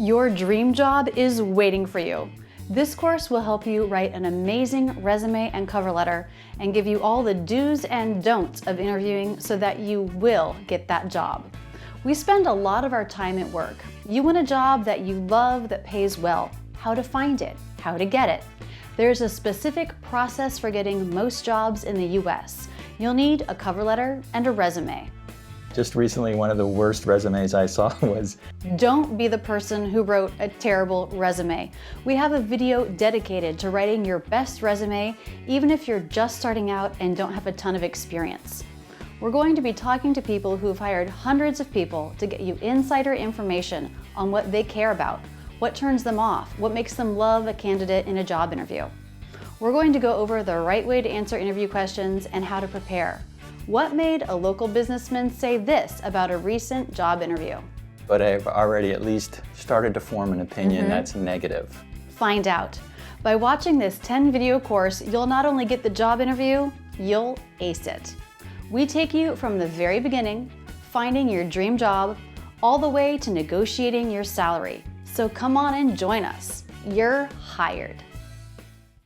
Your dream job is waiting for you. This course will help you write an amazing resume and cover letter and give you all the do's and don'ts of interviewing so that you will get that job. We spend a lot of our time at work. You want a job that you love that pays well. How to find it, how to get it. There's a specific process for getting most jobs in the US. You'll need a cover letter and a resume. Just recently, one of the worst resumes I saw was... Don't be the person who wrote a terrible resume. We have a video dedicated to writing your best resume, even if you're just starting out and don't have a ton of experience. We're going to be talking to people who've hired hundreds of people to get you insider information on what they care about, what turns them off, what makes them love a candidate in a job interview. We're going to go over the right way to answer interview questions and how to prepare. What made a local businessman say this about a recent job interview? But I've already at least started to form an opinion that's negative. Find out. By watching this 10-video course, you'll not only get the job interview, you'll ace it. We take you from the very beginning, finding your dream job, all the way to negotiating your salary. So come on and join us. You're hired.